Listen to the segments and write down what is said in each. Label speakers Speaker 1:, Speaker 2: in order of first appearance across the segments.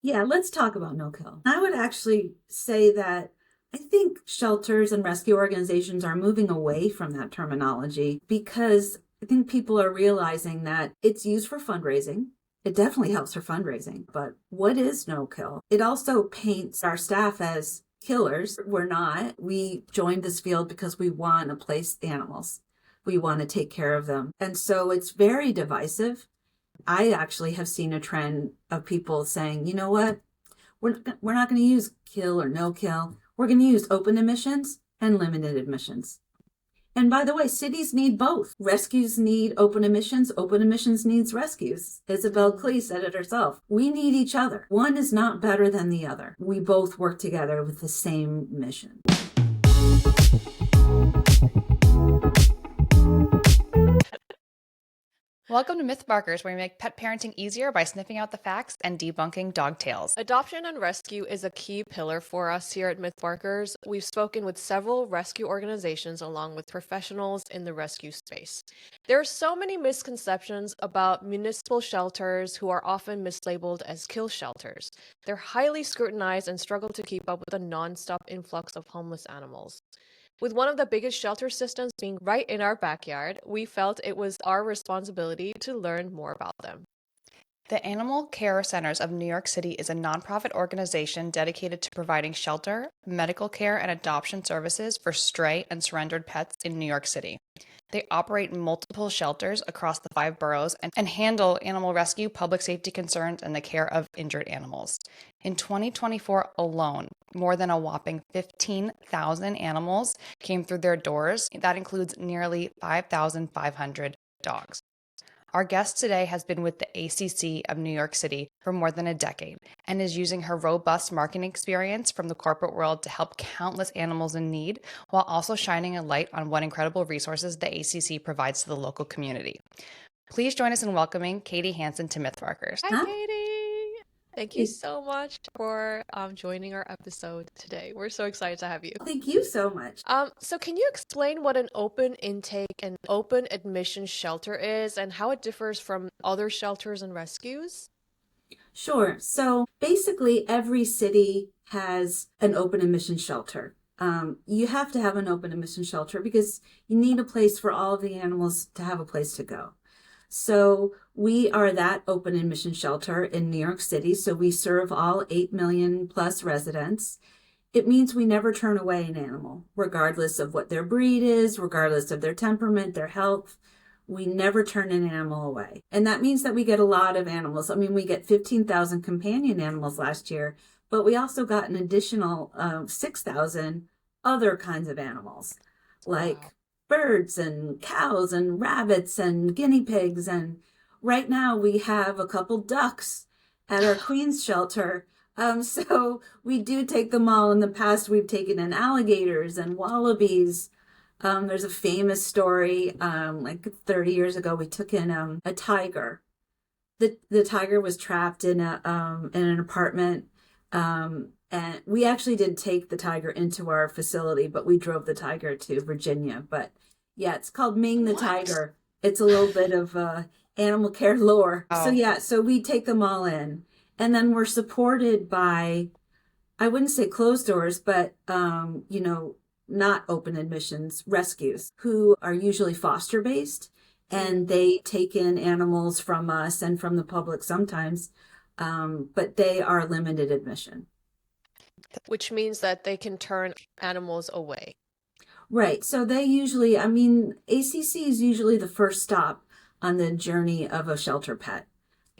Speaker 1: Yeah, let's talk about no kill. I would actually say that I think shelters and rescue organizations are moving away from that terminology because I think people are realizing that it's used for fundraising. It definitely helps for fundraising, but what is no kill? It also paints our staff as killers. We're not. We joined this field because we want to place animals. We want to take care of them. And so it's very divisive. I actually have seen a trend of people saying, you know what? We're not going to use kill or no kill. We're going to use open admissions and limited admissions. And by the way, cities need both. Rescues need open admissions. Open admissions needs rescues. Isabel Klee said it herself. We need each other. One is not better than the other. We both work together with the same mission.
Speaker 2: Welcome to Mythbarkers, where we make pet parenting easier by sniffing out the facts and debunking dog tales.
Speaker 3: Adoption and rescue is a key pillar for us here at Mythbarkers. We've spoken with several rescue organizations along with professionals in the rescue space. There are so many misconceptions about municipal shelters who are often mislabeled as kill shelters. They're highly scrutinized and struggle to keep up with the non-stop influx of homeless animals. With one of the biggest shelter systems being right in our backyard, we felt it was our responsibility to learn more about them.
Speaker 2: The Animal Care Centers of New York City is a nonprofit organization dedicated to providing shelter, medical care, and adoption services for stray and surrendered pets in New York City. They operate multiple shelters across the 5 boroughs and handle animal rescue, public safety concerns, and the care of injured animals. In 2024 alone, more than a whopping 15,000 animals came through their doors. That includes nearly 5,500 dogs. Our guest today has been with the ACC of New York City for more than a decade and is using her robust marketing experience from the corporate world to help countless animals in need, while also shining a light on what incredible resources the ACC provides to the local community. Please join us in welcoming Katy Hansen to Mythbarkers.
Speaker 3: Hi, Katy! Thank you so much for joining our episode today. We're so excited to have you.
Speaker 1: Thank you so much.
Speaker 3: So can you explain what an open intake and open admission shelter is and how it differs from other shelters and rescues?
Speaker 1: Sure. So basically, every city has an open admission shelter. You have to have an open admission shelter because you need a place for all of the animals to have a place to go. So we are that open admission shelter in New York City. So we serve all 8 million plus residents. It means we never turn away an animal, regardless of what their breed is, regardless of their temperament, their health. We never turn an animal away. And that means that we get a lot of animals. I mean, we get 15,000 companion animals last year, but we also got an additional 6,000 other kinds of animals, like birds and cows and rabbits and guinea pigs. And right now we have a couple ducks at our Queens shelter. So we do take them all. In the past, we've taken in alligators and wallabies. There's a famous story, like 30 years ago, we took in a tiger. The tiger was trapped in an apartment. And we actually did take the tiger into our facility, but we drove the tiger to Virginia. But yeah, it's called Ming the Tiger. It's a little bit of animal care lore.
Speaker 2: Oh.
Speaker 1: So yeah, so we take them all in. And then we're supported by, I wouldn't say closed doors, but, not open admissions, rescues, who are usually foster based. And they take in animals from us and from the public sometimes, but they are limited admission.
Speaker 3: Which means that they can turn animals away.
Speaker 1: Right. So they usually, ACC is usually the first stop on the journey of a shelter pet.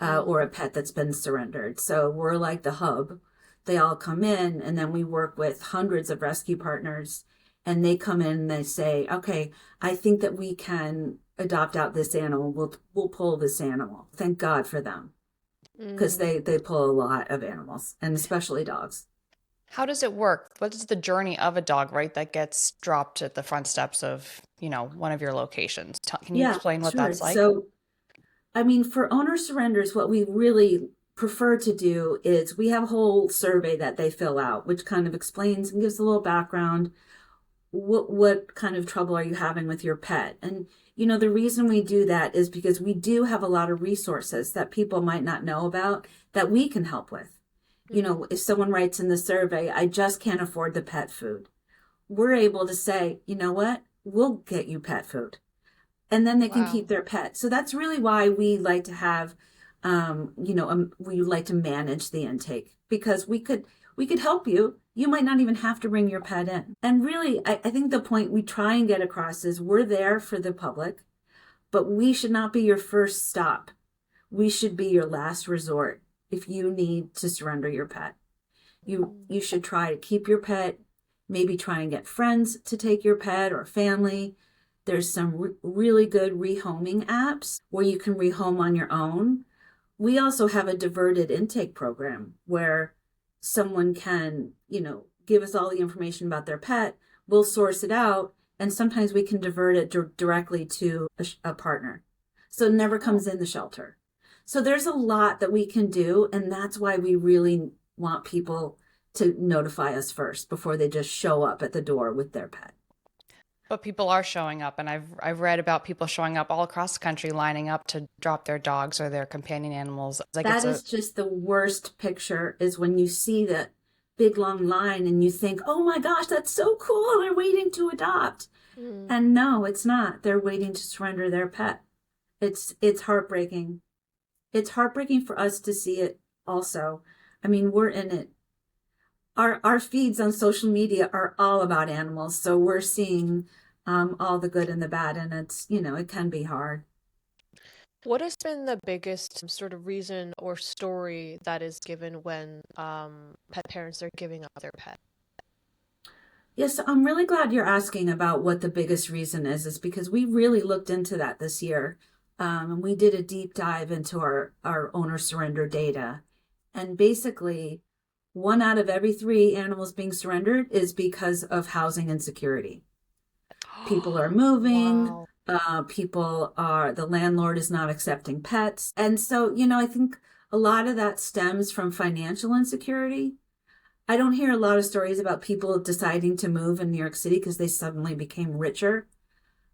Speaker 1: Or a pet that's been surrendered. So we're like the hub. They all come in, and then we work with hundreds of rescue partners, and they come in and they say, okay, I think that we can adopt out this animal. We'll pull this animal. Thank God for them, because they pull a lot of animals, and especially dogs.
Speaker 2: How does it work? What is the journey of a dog, right, that gets dropped at the front steps of, one of your locations? Can you explain what that's like?
Speaker 1: So, for owner surrenders, what we really prefer to do is we have a whole survey that they fill out, which kind of explains and gives a little background. What kind of trouble are you having with your pet? And, the reason we do that is because we do have a lot of resources that people might not know about that we can help with. If someone writes in the survey, I just can't afford the pet food, we're able to say, you know what, we'll get you pet food. And then they can
Speaker 3: Wow.
Speaker 1: keep their pet. So that's really why we like to have, we like to manage the intake, because we could help you. You might not even have to bring your pet in. And really, I think the point we try and get across is we're there for the public, but we should not be your first stop. We should be your last resort if you need to surrender your pet. You should try to keep your pet, maybe try and get friends to take your pet or family. There's some really good rehoming apps where you can rehome on your own. We also have a diverted intake program where someone can, give us all the information about their pet. We'll source it out, and sometimes we can divert it directly to a partner. So it never comes in the shelter. So there's a lot that we can do, and that's why we really want people to notify us first before they just show up at the door with their pet.
Speaker 2: But people are showing up, and I've read about people showing up all across the country, lining up to drop their dogs or their companion animals.
Speaker 1: That is just the worst picture, is when you see that big long line and you think, oh my gosh, that's so cool, they're waiting to adopt. And no, it's not. They're waiting to surrender their pet. It's heartbreaking. It's heartbreaking for us to see it also. I mean, we're in it. Our feeds on social media are all about animals, so we're seeing all the good and the bad, and it's, it can be hard.
Speaker 3: What has been the biggest sort of reason or story that is given when pet parents are giving up their pet?
Speaker 1: Yes, I'm really glad you're asking about what the biggest reason is because we really looked into that this year. And we did a deep dive into our owner surrender data. And basically, 1 out of every 3 animals being surrendered is because of housing insecurity. People are moving.
Speaker 3: Wow.
Speaker 1: The landlord is not accepting pets. And so, I think a lot of that stems from financial insecurity. I don't hear a lot of stories about people deciding to move in New York City because they suddenly became richer.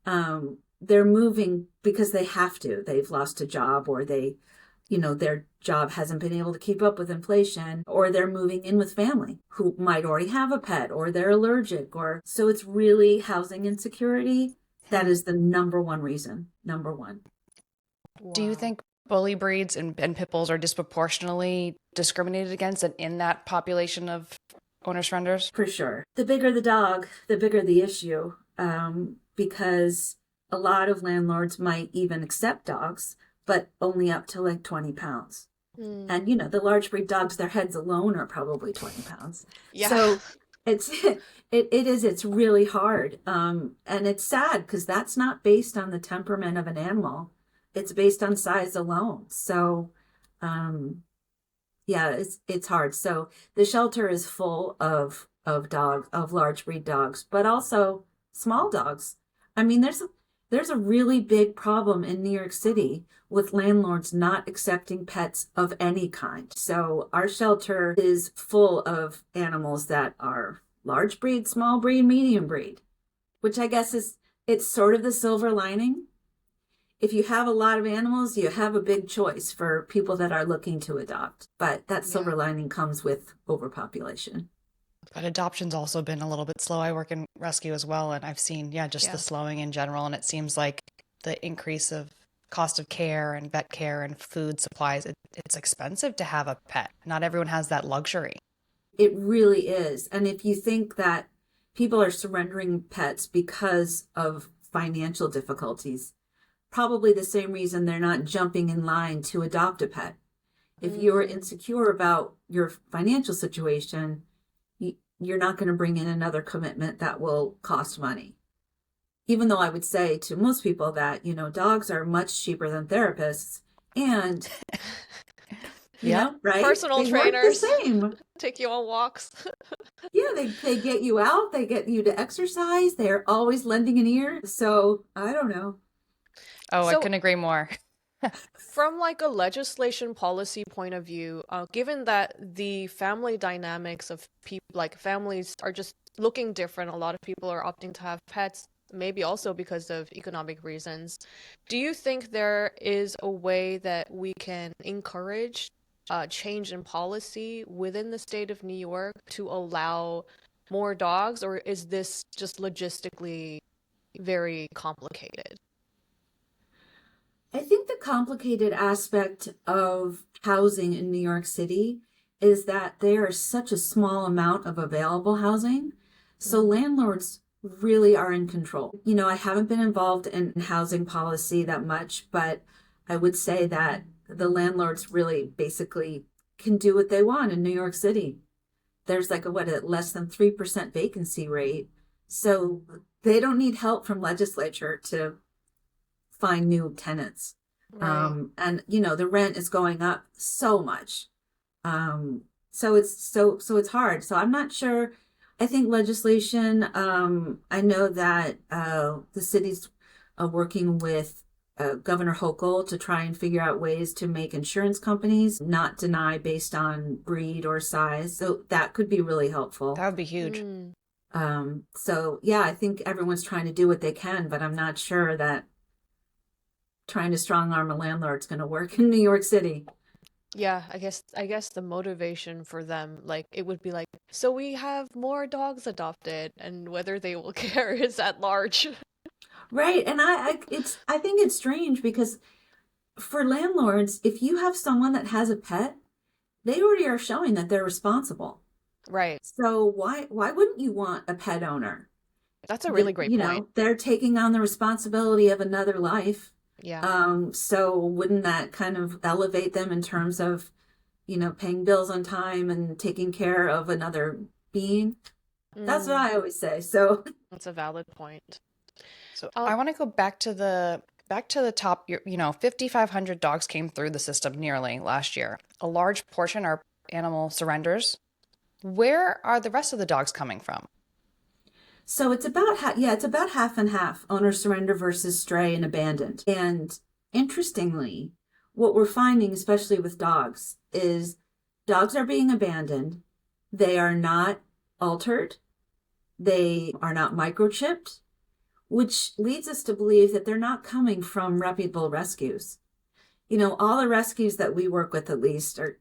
Speaker 1: They're moving because they have to. They've lost a job, or their job hasn't been able to keep up with inflation, or they're moving in with family who might already have a pet, or they're allergic, so it's really housing insecurity. That is the number one reason. Number one.
Speaker 2: Do you think bully breeds and pit bulls are disproportionately discriminated against and in that population of owner surrenders?
Speaker 1: For sure. The bigger the dog, the bigger the issue, because a lot of landlords might even accept dogs, but only up to like 20 pounds. And, the large breed dogs, their heads alone are probably 20 pounds.
Speaker 3: Yeah.
Speaker 1: So it's really hard. And it's sad because that's not based on the temperament of an animal. It's based on size alone. So, yeah, it's hard. So the shelter is full of dogs, of large breed dogs, but also small dogs. I mean, there's a really big problem in New York City with landlords not accepting pets of any kind. So our shelter is full of animals that are large breed, small breed, medium breed, which I guess it's sort of the silver lining. If you have a lot of animals, you have a big choice for people that are looking to adopt. But that silver lining comes with overpopulation.
Speaker 2: But adoption's also been a little bit slow. I work in rescue as well, and I've seen, the slowing in general. And it seems like the increase of cost of care and vet care and food supplies, it's expensive to have a pet. Not everyone has that luxury.
Speaker 1: It really is. And if you think that people are surrendering pets because of financial difficulties, probably the same reason they're not jumping in line to adopt a pet. If you're insecure about your financial situation, you're not going to bring in another commitment that will cost money. Even though I would say to most people that, dogs are much cheaper than therapists, and right?
Speaker 3: Personal
Speaker 1: they
Speaker 3: trainers
Speaker 1: work the same.
Speaker 3: Take you on walks.
Speaker 1: Yeah, they get you out, they get you to exercise, they're always lending an ear. So I don't know.
Speaker 2: I couldn't agree more.
Speaker 3: From like a legislation policy point of view, given that the family dynamics of people, like families are just looking different, a lot of people are opting to have pets, maybe also because of economic reasons. Do you think there is a way that we can encourage change in policy within the state of New York to allow more dogs, or is this just logistically very complicated?
Speaker 1: I think the complicated aspect of housing in New York City is that there is such a small amount of available housing. So
Speaker 3: Mm.
Speaker 1: landlords really are in control. I haven't been involved in housing policy that much, but I would say that the landlords really basically can do what they want in New York City. There's like a less than 3% vacancy rate. So they don't need help from legislature to find new tenants.
Speaker 3: Right.
Speaker 1: And the rent is going up so much. So it's hard. So I'm not sure. I think legislation, I know that the city's working with Governor Hochul to try and figure out ways to make insurance companies not deny based on breed or size. So that could be really helpful.
Speaker 2: That would be huge.
Speaker 3: Mm.
Speaker 1: So yeah, I think everyone's trying to do what they can, but I'm not sure that trying to strong arm a landlord's going to work in New York City.
Speaker 3: Yeah, I guess the motivation for them, like it would be like, so we have more dogs adopted, and whether they will care is at large.
Speaker 1: Right. And I think it's strange because for landlords, if you have someone that has a pet, they already are showing that they're responsible.
Speaker 3: Right.
Speaker 1: So why wouldn't you want a pet owner?
Speaker 3: That's a really great point.
Speaker 1: They're taking on the responsibility of another life.
Speaker 3: Yeah.
Speaker 1: So wouldn't that kind of elevate them in terms of, paying bills on time and taking care of another being? That's what
Speaker 3: Mm,
Speaker 1: I always say. So
Speaker 3: that's a valid point.
Speaker 2: So
Speaker 3: Uh,
Speaker 2: I want to go back to the top. 5,500 dogs came through the system nearly last year. A large portion are animal surrenders. Where are the rest of the dogs coming from?
Speaker 1: So it's about it's about half and half, owner surrender versus stray and abandoned. And interestingly, what we're finding, especially with dogs, is dogs are being abandoned. They are not altered. They are not microchipped, which leads us to believe that they're not coming from reputable rescues. All the rescues that we work with, at least, are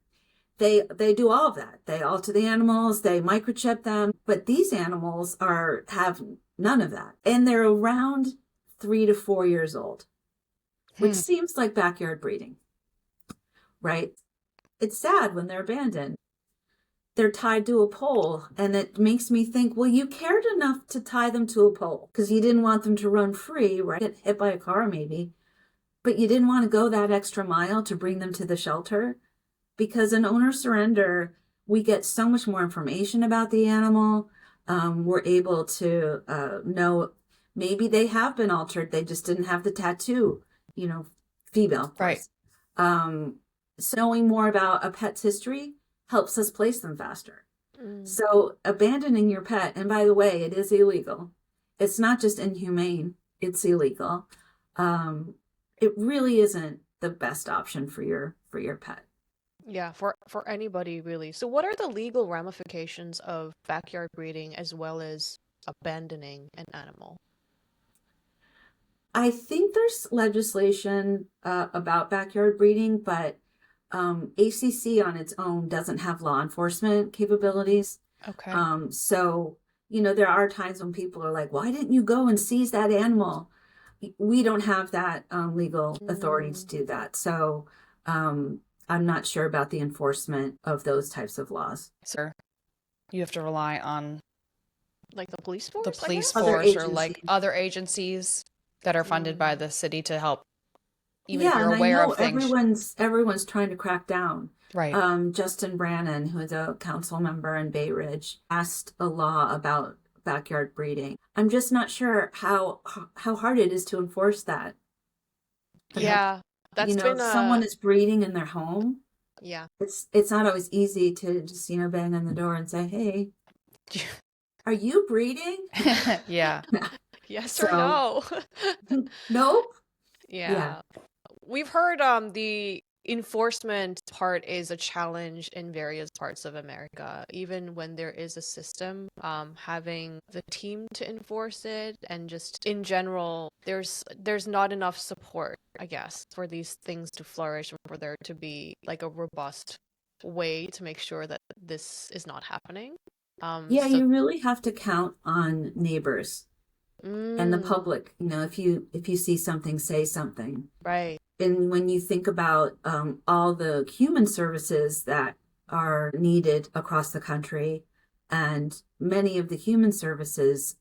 Speaker 1: they do all of that. They alter the animals, they microchip them, but these animals have none of that. And they're around 3 to 4 years old, which
Speaker 2: Hmm.
Speaker 1: seems like backyard breeding, right? It's sad when they're abandoned. They're tied to a pole, and it makes me think, well, you cared enough to tie them to a pole because you didn't want them to run free, right? Get hit by a car maybe, but you didn't want to go that extra mile to bring them to the shelter. Because in owner surrender, we get so much more information about the animal. We're able to know maybe they have been altered. They just didn't have the tattoo, female, of
Speaker 2: Right.
Speaker 1: course. So knowing more about a pet's history helps us place them faster.
Speaker 3: mm,
Speaker 1: So abandoning your pet, and by the way, it is illegal. It's not just inhumane, it's illegal. It really isn't the best option for your pet.
Speaker 3: yeah, for anybody really. So what are the legal ramifications of backyard breeding as well as abandoning an animal?
Speaker 1: I think there's legislation about backyard breeding, but ACC on its own doesn't have law enforcement capabilities.
Speaker 2: Okay.
Speaker 1: So, there are times when people are like, why didn't you go and seize that animal? We don't have that legal authority to
Speaker 3: Mm,
Speaker 1: do that. So, I'm not sure about the enforcement of those types of laws.
Speaker 2: Sir, you have to rely on
Speaker 3: like the police
Speaker 2: the
Speaker 3: force, I
Speaker 2: police
Speaker 3: guess?
Speaker 1: Other
Speaker 2: force or like
Speaker 1: agencies.
Speaker 2: other agencies that are funded by
Speaker 3: Mm,
Speaker 2: the city to help, even if
Speaker 1: Yeah,
Speaker 2: you're
Speaker 1: and I
Speaker 2: aware
Speaker 1: know
Speaker 2: of things.
Speaker 1: everyone's trying to crack down.
Speaker 2: Right.
Speaker 1: Justin Brannon, who is a council member in Bay Ridge, passed a law about backyard breeding. I'm just not sure how hard it is to enforce that.
Speaker 3: yeah, that's
Speaker 1: If
Speaker 3: been
Speaker 1: someone is breeding in their home,
Speaker 3: yeah.
Speaker 1: it's not always easy to just bang on the door and say, "Hey, are you breeding?"
Speaker 2: Yeah.
Speaker 3: Yes or
Speaker 1: So,
Speaker 3: no?
Speaker 1: nope. Yeah.
Speaker 3: Yeah. We've heard the enforcement part is a challenge in various parts of America. Even when there is a system, having the team to enforce it and just in general, there's not enough support, I guess, for these things to flourish and for there to be like a robust way to make sure that this is not happening.
Speaker 1: Yeah,
Speaker 3: So
Speaker 1: you really have to count on neighbors and the
Speaker 3: mm,
Speaker 1: public. If you see something, say something.
Speaker 3: right.
Speaker 1: And when you think about all the human services that are needed across the country, and many of the human services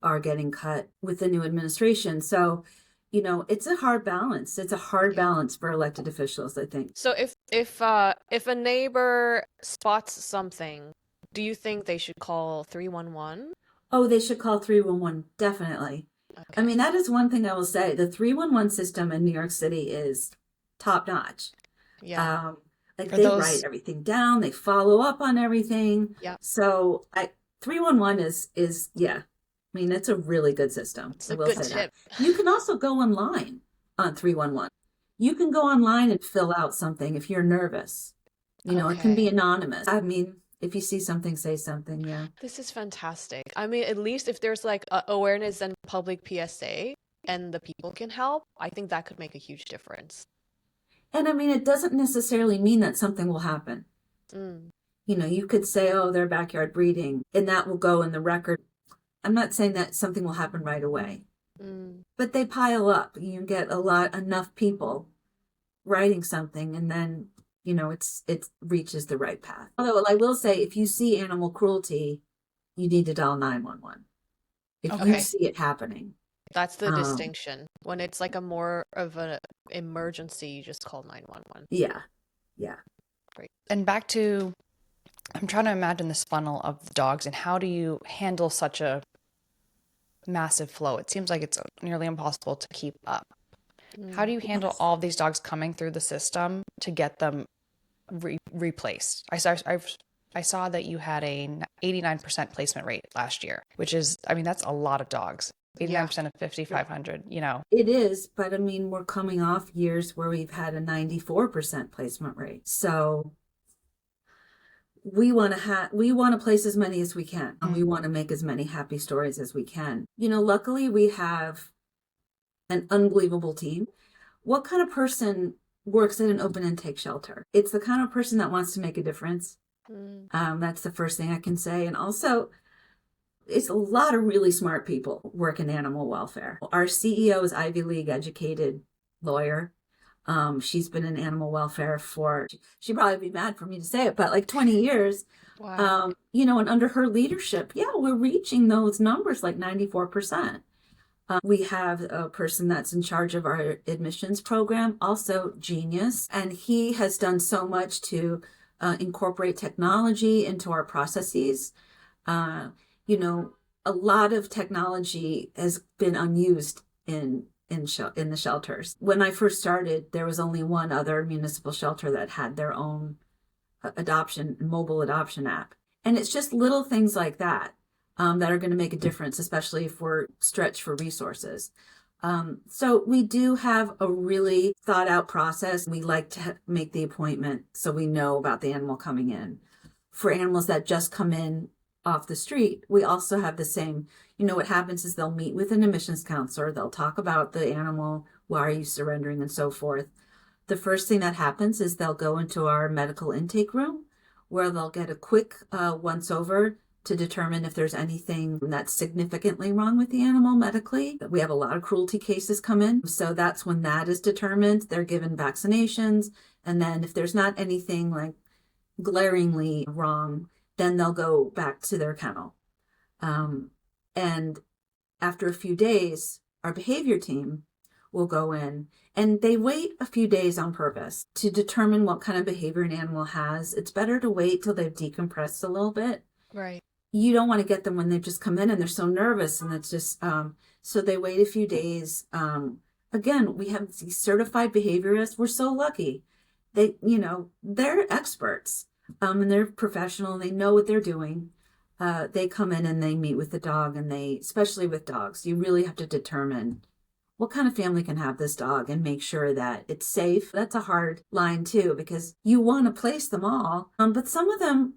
Speaker 1: are getting cut with the new administration. So, it's a hard balance. It's a hard
Speaker 3: Yeah.
Speaker 1: balance for elected officials, I think.
Speaker 3: So if a neighbor spots something, do you think they should call 311?
Speaker 1: Oh, they should call 311, definitely. I
Speaker 3: Okay.
Speaker 1: mean, that is one thing I will say. The 311 system in New York City is top notch.
Speaker 3: Yeah.
Speaker 1: Um, like
Speaker 2: For
Speaker 1: they write
Speaker 2: those,
Speaker 1: everything down, they follow up on everything.
Speaker 3: Yeah.
Speaker 1: So 311 is yeah. I mean, it's a really good system.
Speaker 3: It's
Speaker 1: I
Speaker 3: a
Speaker 1: will
Speaker 3: good
Speaker 1: say that.
Speaker 3: tip.
Speaker 1: You can also go online on 311. You can go online and fill out something if you're nervous. It can be
Speaker 3: Okay.
Speaker 1: anonymous. I mean, if you see something, say something. Yeah.
Speaker 3: This is fantastic. I mean, at least if there's like awareness and public PSA and the people can help, I think that could make a huge difference.
Speaker 1: And I mean, it doesn't necessarily mean that something will happen.
Speaker 3: Mm,
Speaker 1: You could say, oh, they're backyard breeding, and that will go in the record. I'm not saying that something will happen right away,
Speaker 3: mm.
Speaker 1: but they pile up. You get enough people writing something, and then, it reaches the right path. Although I will say, if you see animal cruelty, you need to dial 911 if you
Speaker 2: okay.
Speaker 1: see it happening.
Speaker 3: That's the
Speaker 1: Um,
Speaker 3: distinction. When it's like a more of an emergency, you just call 911.
Speaker 1: yeah, yeah.
Speaker 3: Great.
Speaker 2: And back to, I'm trying to imagine this funnel of the dogs and how do you handle such a massive flow? It seems like it's nearly impossible to keep up. How do you handle
Speaker 1: Yes.
Speaker 2: all of these dogs coming through the system to get them replaced? I saw that you had a 89% placement rate last year, which is, I mean, that's a lot of dogs.
Speaker 3: Yeah.
Speaker 2: 89% of 5,500,
Speaker 1: It is, but I mean, we're coming off years where we've had a 94% placement rate. So we want to place as many as we can, and we want to make as many happy stories as we can. Luckily we have an unbelievable team. What kind of person works at an open intake shelter? It's the kind of person that wants to make a difference.
Speaker 3: Mm,
Speaker 1: That's the first thing I can say. And also, it's a lot of really smart people work in animal welfare. Our CEO is Ivy League educated lawyer. She's been in animal welfare she'd probably be mad for me to say it, but like 20 years.
Speaker 3: wow.
Speaker 1: And under her leadership, yeah, we're reaching those numbers like 94%. We have a person that's in charge of our admissions program, also genius, and he has done so much to incorporate technology into our processes. Uh, a lot of technology has been unused in the shelters. When I first started, there was only one other municipal shelter that had their own mobile adoption app, and it's just little things like that that are going to make a difference, especially if we're stretched for resources. So we do have a really thought out process. We like to make the appointment so we know about the animal coming in. For animals that just come in off the street, we also have the same. What happens is they'll meet with an admissions counselor. They'll talk about the animal, why are you surrendering, and so forth. The first thing that happens is they'll go into our medical intake room where they'll get a quick once over to determine if there's anything that's significantly wrong with the animal medically. We have a lot of cruelty cases come in. So that's when that is determined. They're given vaccinations. And then if there's not anything like glaringly wrong, then they'll go back to their kennel. And after a few days, our behavior team will go in and they wait a few days on purpose to determine what kind of behavior an animal has. It's better to wait till they've decompressed a little bit.
Speaker 3: Right.
Speaker 1: You don't want to get them when they've just come in and they're so nervous, and it's just so they wait a few days. Again, we have these certified behaviorists. We're so lucky. They're experts, and they're professional and they know what they're doing. They come in and they meet with the dog, and especially with dogs, you really have to determine what kind of family can have this dog and make sure that it's safe. That's a hard line too, because you want to place them all, but some of them,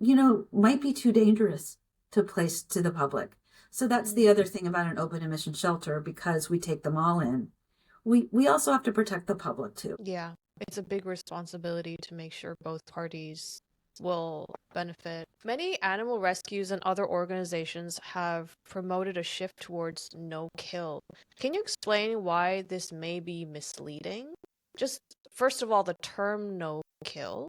Speaker 1: might be too dangerous to place to the public. So that's the other thing about an open admission shelter, because we take them all in. We also have to protect the public too.
Speaker 3: Yeah. It's a big responsibility to make sure both parties will benefit. Many animal rescues and other organizations have promoted a shift towards no kill. Can you explain why this may be misleading? Just first of all, the term no kill,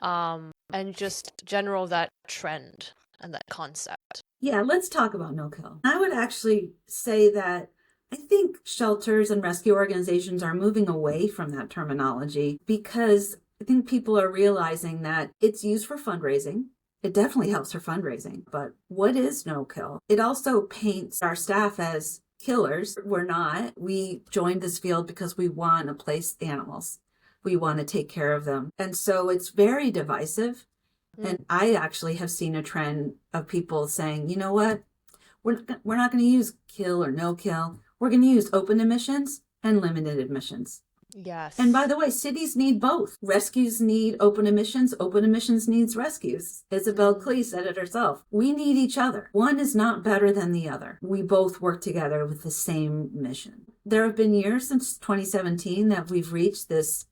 Speaker 3: and just general that trend and that concept.
Speaker 1: Yeah, let's talk about no kill. I would actually say that I think shelters and rescue organizations are moving away from that terminology because I think people are realizing that it's used for fundraising. It definitely helps for fundraising. But what is no kill? It also paints our staff as killers. We're not. We joined this field because we want to place animals. We want to take care of them. And so it's very divisive. And I actually have seen a trend of people saying, you know what? We're not going to use kill or no kill. We're going to use open admissions and limited admissions.
Speaker 3: Yes.
Speaker 1: And by the way, cities need both. Rescues need open admissions. Open admissions needs rescues. Isabel Klee said it herself. We need each other. One is not better than the other. We both work together with the same mission. There have been years since 2017 that we've reached this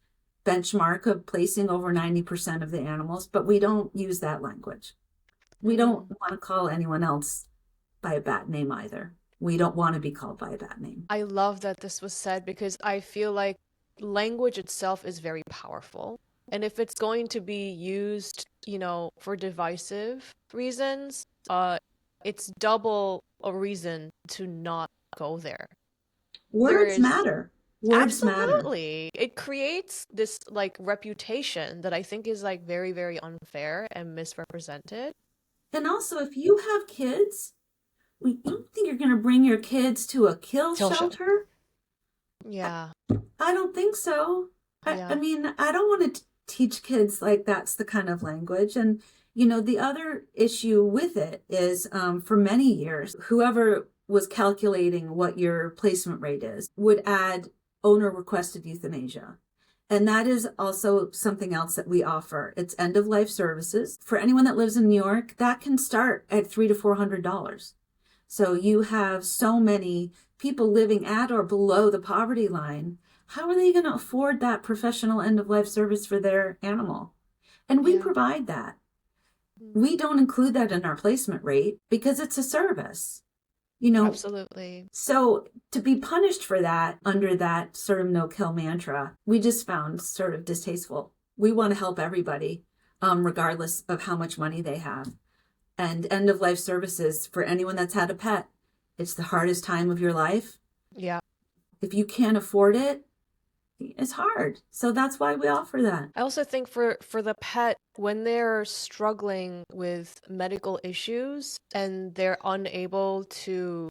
Speaker 1: benchmark of placing over 90% of the animals, but we don't use that language. We don't want to call anyone else by a bad name either. We don't want to be called by a bad name.
Speaker 3: I love that this was said because I feel like language itself is very powerful. And if it's going to be used, for divisive reasons, it's double a reason to not go there.
Speaker 1: Words matter. Words
Speaker 3: Absolutely.
Speaker 1: matter.
Speaker 3: It creates this reputation that I think is very, very unfair and misrepresented.
Speaker 1: And also, if you have kids, you don't think you're going to bring your kids to a kill shelter?
Speaker 3: Yeah.
Speaker 1: I don't think so.
Speaker 3: Yeah.
Speaker 1: I mean, I don't want to teach kids like that's the kind of language. And, the other issue with it is for many years, whoever was calculating what your placement rate is would add owner requested euthanasia. And that is also something else that we offer. It's end of life services. For anyone that lives in New York, that can start at $300 to $400. So you have so many people living at or below the poverty line. How are they going to afford that professional end of life service for their animal? And we provide that. We don't include that in our placement rate because it's a service.
Speaker 3: Absolutely.
Speaker 1: So to be punished for that under that sort of no kill mantra, we just found sort of distasteful. We want to help everybody, regardless of how much money they have. And end of life services for anyone that's had a pet, it's the hardest time of your life.
Speaker 3: Yeah.
Speaker 1: If you can't afford it, it's hard. So that's why we offer that.
Speaker 3: I also think for the pet, when they're struggling with medical issues and they're unable to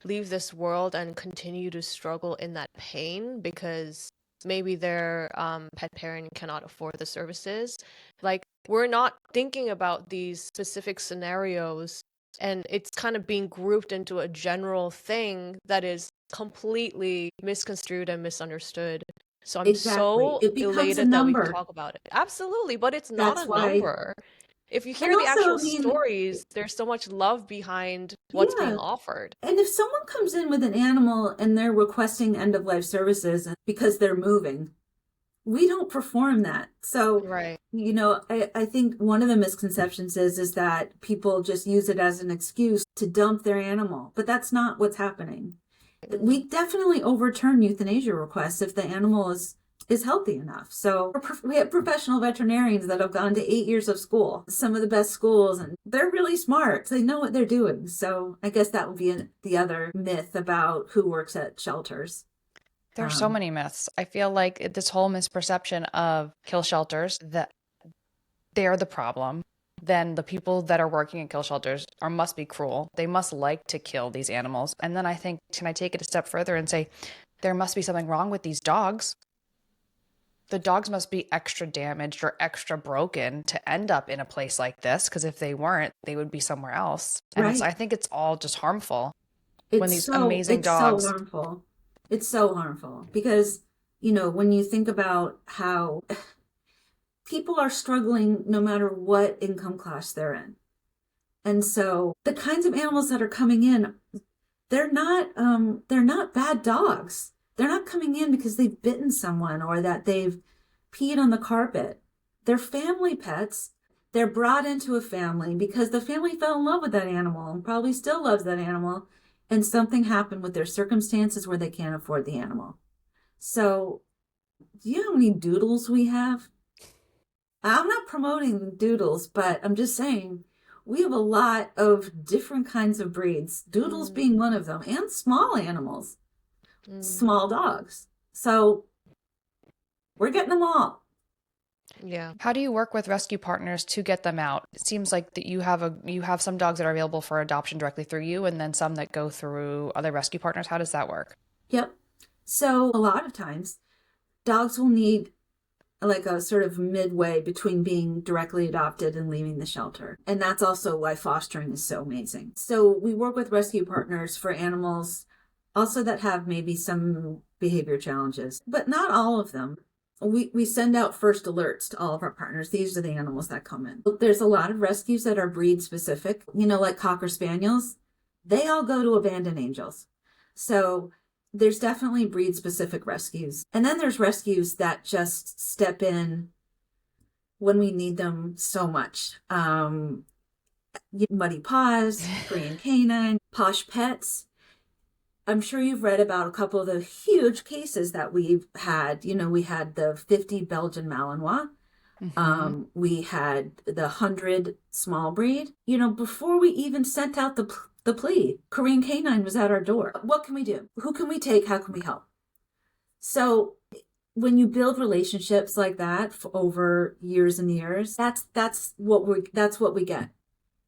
Speaker 3: leave this world and continue to struggle in that pain because maybe their pet parent cannot afford the services, we're not thinking about these specific scenarios, and it's kind of being grouped into a general thing that is completely misconstrued and misunderstood. So I'm so elated that we can talk about it. Absolutely, but it's not a number. If you hear the actual stories, there's so much love behind what's being offered.
Speaker 1: And if someone comes in with an animal and they're requesting end of life services because they're moving, we don't perform that. So, I think one of the misconceptions is that people just use it as an excuse to dump their animal, but that's not what's happening. We definitely overturn euthanasia requests if the animal is healthy enough. So we have professional veterinarians that have gone to 8 years of school, some of the best schools, and they're really smart. They know what they're doing. So I guess that would be the other myth about who works at shelters.
Speaker 2: There are so many myths. I feel like this whole misperception of kill shelters, that they're the problem. Then the people that are working in kill shelters must be cruel. They must like to kill these animals. And then I think, can I take it a step further and say, there must be something wrong with these dogs? The dogs must be extra damaged or extra broken to end up in a place like this, because if they weren't, they would be somewhere else. And I think it's all just harmful when these amazing dogs.
Speaker 1: It's so harmful. It's so harmful because, when you think about how people are struggling no matter what income class they're in. And so the kinds of animals that are coming in, they're not bad dogs. They're not coming in because they've bitten someone or that they've peed on the carpet. They're family pets They're brought into a family because the family fell in love with that animal and probably still loves that animal. And something happened with their circumstances where they can't afford the animal. So, do you know how many doodles we have? I'm not promoting doodles, but I'm just saying we have a lot of different kinds of breeds, doodles being one of them, and small animals, small dogs. So we're getting them all.
Speaker 3: Yeah.
Speaker 2: How do you work with rescue partners to get them out? It seems like that you have some dogs that are available for adoption directly through you, and then some that go through other rescue partners. How does that work?
Speaker 1: Yep. So a lot of times dogs will need like a sort of midway between being directly adopted and leaving the shelter. And that's also why fostering is so amazing. So we work with rescue partners for animals also that have maybe some behavior challenges, but not all of them. We send out first alerts to all of our partners. These are the animals that come in. There's a lot of rescues that are breed specific, like Cocker Spaniels. They all go to abandoned angels. So there's definitely breed specific rescues. And then there's rescues that just step in when we need them so much. Muddy Paws, Korean Canine, Posh Pets. I'm sure you've read about a couple of the huge cases that we've had. We had the 50 Belgian Malinois. We had the 100 small breed. Before we even sent out the plea, Korean Canine was at our door. What can we do? Who can we take? How can we help? So when you build relationships like that for over years and years, that's what we get.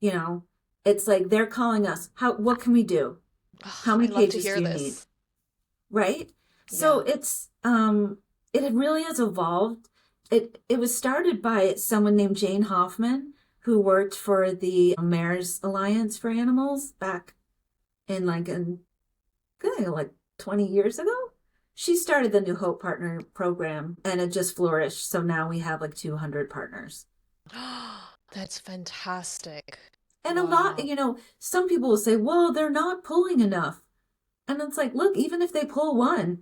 Speaker 1: It's like they're calling us. What can we do? How many cages do you need? Right? So it's it really has evolved. It was started by someone named Jane Hoffman, who worked for the Mayor's Alliance for Animals back in like 20 years ago. She started the New Hope Partner Program, and it just flourished. So now we have like 200 partners.
Speaker 3: That's fantastic.
Speaker 1: And a lot, some people will say, well, they're not pulling enough. And it's like, look, even if they pull one,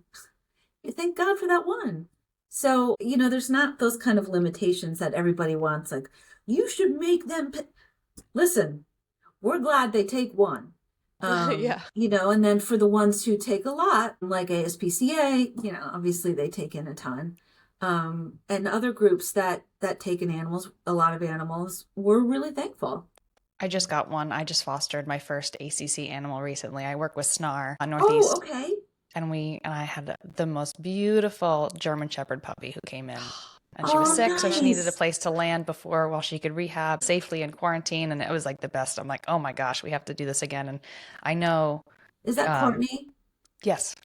Speaker 1: thank God for that one. So, there's not those kind of limitations that everybody wants. Like, you should make them. Listen, we're glad they take one.
Speaker 3: Yeah.
Speaker 1: And then for the ones who take a lot, like ASPCA, obviously they take in a ton. And other groups that take in a lot of animals, we're really thankful.
Speaker 2: I just got one. I just fostered my first ACC animal recently. I work with SNAR on Northeast.
Speaker 1: Oh, okay.
Speaker 2: And I had the most beautiful German Shepherd puppy who came in. And she was sick,
Speaker 1: nice.
Speaker 2: So she needed a place to land while she could rehab safely in quarantine. And it was like the best. I'm like, oh my gosh, we have to do this again. And I know.
Speaker 1: Is that Courtney?
Speaker 2: Yes.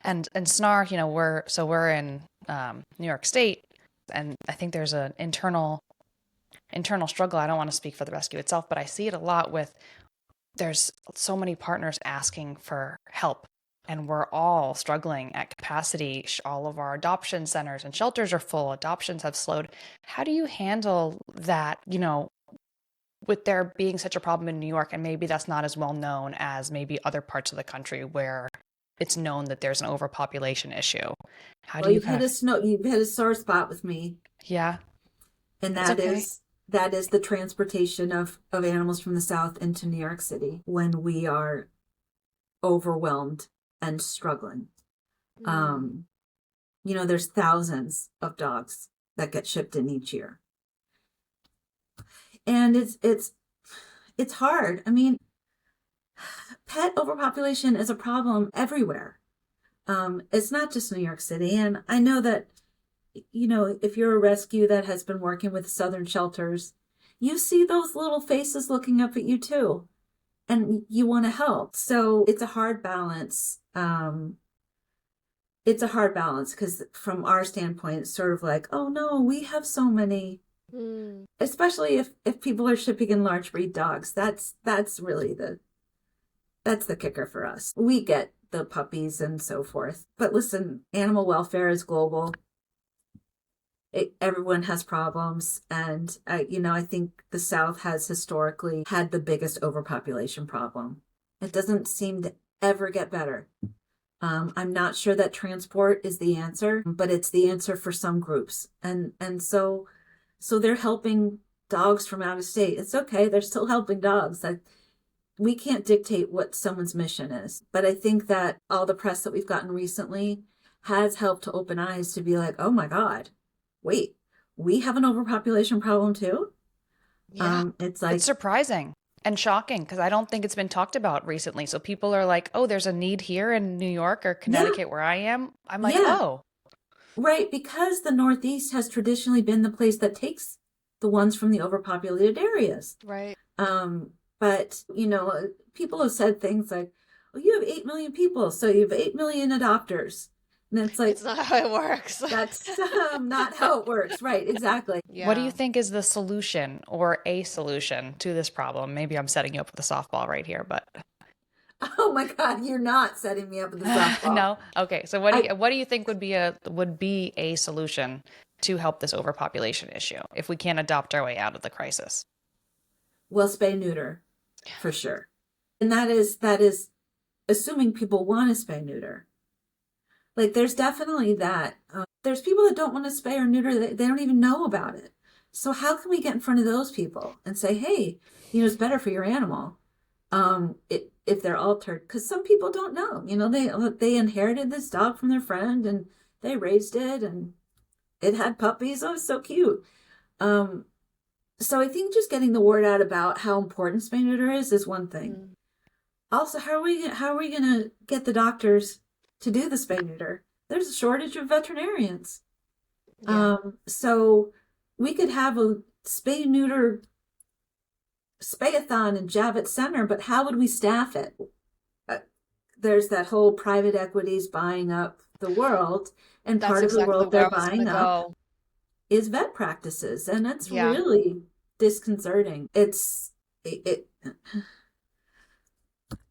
Speaker 2: And SNAR, we're in New York State, and I think there's an internal struggle. I don't want to speak for the rescue itself, but I see it a lot there's so many partners asking for help, and we're all struggling at capacity. All of our adoption centers and shelters are full. Adoptions have slowed. How do you handle that, with there being such a problem in New York, and maybe that's not as well known as maybe other parts of the country where it's known that there's an overpopulation issue?
Speaker 1: You've hit a sore spot with me.
Speaker 2: Yeah.
Speaker 1: And that is the transportation of animals from the South into New York City when we are overwhelmed and struggling. There's thousands of dogs that get shipped in each year. And it's hard. I mean, pet overpopulation is a problem everywhere. It's not just New York City. And I know that, if you're a rescue that has been working with Southern shelters, you see those little faces looking up at you too, and you want to help. So it's a hard balance. Because from our standpoint, it's sort of like, oh no, we have so many, especially if people are shipping in large breed dogs. That's really that's the kicker for us. We get the puppies and so forth. But listen, animal welfare is global. Everyone has problems. And, I think the South has historically had the biggest overpopulation problem. It doesn't seem to ever get better. I'm not sure that transport is the answer, but it's the answer for some groups. And so So they're helping dogs from out of state. It's okay. They're still helping dogs. Like, we can't dictate what someone's mission is. But I think that all the press that we've gotten recently has helped to open eyes to be like, oh my God, wait, we have an overpopulation problem too?
Speaker 3: Yeah.
Speaker 1: It's like,
Speaker 2: It's surprising and shocking because I don't think it's been talked about recently. So people are like, oh, there's a need here in New York or Connecticut where I am. I'm like,
Speaker 1: yeah,
Speaker 2: oh,
Speaker 1: right. Because the Northeast has traditionally been the place that takes the ones from the overpopulated areas.
Speaker 3: Right.
Speaker 1: But, people have said things like, well, you have 8 million people, so you have 8 million adopters. And it's like,
Speaker 3: It's not how it works.
Speaker 1: that's not how it works. Right, exactly.
Speaker 3: Yeah.
Speaker 2: what do you think is the solution or a solution to this problem? Maybe I'm setting you up with a softball right here, but
Speaker 1: Oh my God, you're not setting me up with the softball.
Speaker 2: no. Okay, so what do you think would be a solution to help this overpopulation issue if we can't adopt our way out of the crisis?
Speaker 1: Well, spay neuter, for sure. And that is assuming people want to spay neuter. Like, there's definitely that. There's people that don't want to spay or neuter. They don't even know about it. So how can we get in front of those people and say, hey, it's better for your animal if they're altered? Because some people don't know. They inherited this dog from their friend and they raised it and it had puppies. Oh, it's so cute. So I think just getting the word out about how important spay neuter is one thing. Also, how are we going to get the doctors to do the spay neuter? There's a shortage of veterinarians.
Speaker 3: Yeah.
Speaker 1: So we could have a spay neuter spayathon in Javits Center, but how would we staff it? There's that whole private equities buying up the world, and
Speaker 3: That's
Speaker 1: part of the
Speaker 3: exactly
Speaker 1: world
Speaker 3: where
Speaker 1: they're
Speaker 3: I was
Speaker 1: buying
Speaker 3: gonna
Speaker 1: up
Speaker 3: go.
Speaker 1: is vet practices, and that's
Speaker 3: Yeah.
Speaker 1: really disconcerting. It's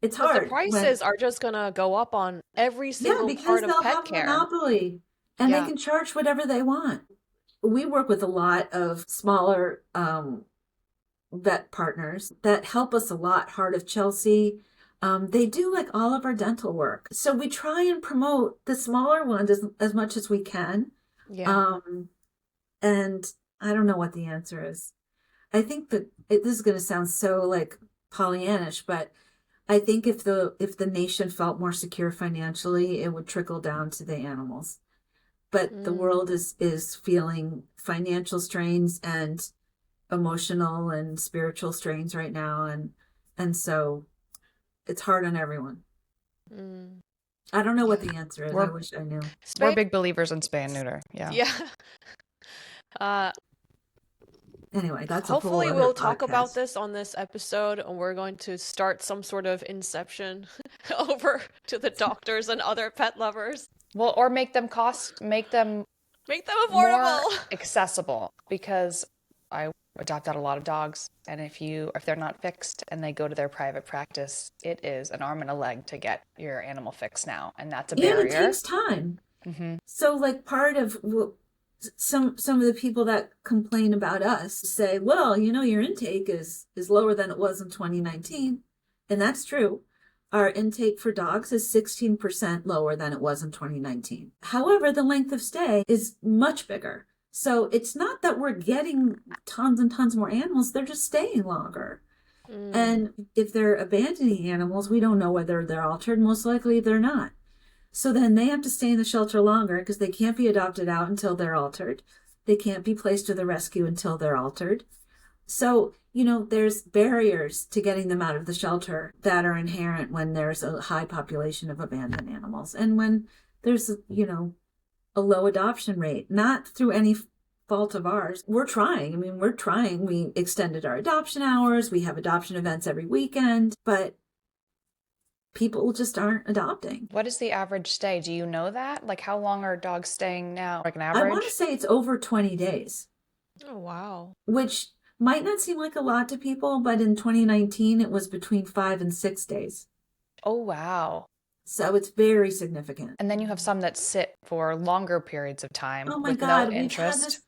Speaker 3: Because the
Speaker 1: hard
Speaker 3: prices are just gonna go up on every single
Speaker 1: because
Speaker 3: part of
Speaker 1: they'll
Speaker 3: pet
Speaker 1: have a
Speaker 3: care.
Speaker 1: monopoly and they
Speaker 3: Yeah.
Speaker 1: can charge whatever they want. We work with a lot of smaller vet partners that help us a lot. Heart of Chelsea. They do like all of our dental work. So we try and promote the smaller ones as much as we can.
Speaker 3: Yeah.
Speaker 1: And I don't know what the answer is. I think that this is going to sound so like Pollyannish, but I think if the nation felt more secure financially, it would trickle down to the animals. But the world is feeling financial strains and emotional and spiritual strains right now, and so it's hard on everyone.
Speaker 3: Mm.
Speaker 1: I don't know what
Speaker 3: Yeah.
Speaker 1: the answer is. I
Speaker 2: We're-
Speaker 1: wish I knew.
Speaker 2: We're
Speaker 3: Spay-
Speaker 2: big believers in spay and neuter. Yeah.
Speaker 3: Yeah.
Speaker 1: Anyway, that's a whole
Speaker 3: Hopefully
Speaker 1: other
Speaker 3: we'll talk about
Speaker 1: podcast.
Speaker 3: this on this episode, and we're going to start some sort of inception over to the doctors and other pet lovers.
Speaker 2: Well, or make them
Speaker 3: Make them
Speaker 2: more
Speaker 3: affordable.
Speaker 2: accessible, because I adopt out a lot of dogs, and if they're not fixed and they go to their private practice, it is an arm and a leg to get your animal fixed now, and that's a
Speaker 1: And it
Speaker 2: barrier.
Speaker 1: takes time.
Speaker 2: Mm-hmm.
Speaker 1: So like part of some of the people that complain about us say, well, your intake is lower than it was in 2019. And that's true. Our intake for dogs is 16% lower than it was in 2019. However, the length of stay is much bigger. So it's not that we're getting tons and tons more animals, they're just staying longer. And if they're abandoning animals, we don't know whether they're altered. Most likely they're not. So then they have to stay in the shelter longer because they can't be adopted out until they're altered. They can't be placed to the rescue until they're altered. So, there's barriers to getting them out of the shelter that are inherent when there's a high population of abandoned animals and when there's, a low adoption rate, not through any fault of ours. We're trying. We're trying. We extended our adoption hours. We have adoption events every weekend, but people just aren't adopting.
Speaker 2: What is the average stay? Do you know that? Like, how long are dogs staying now? Like an
Speaker 1: I
Speaker 2: average?
Speaker 1: want to say it's over 20 days,
Speaker 3: Oh, wow.
Speaker 1: which might not seem like a lot to people, but in 2019, it was between 5 and 6 days.
Speaker 2: Oh, wow.
Speaker 1: So it's very significant.
Speaker 2: And then you have some that sit for longer periods of time
Speaker 1: Oh my
Speaker 2: with
Speaker 1: God,
Speaker 2: no
Speaker 1: we've had
Speaker 2: interest.
Speaker 1: this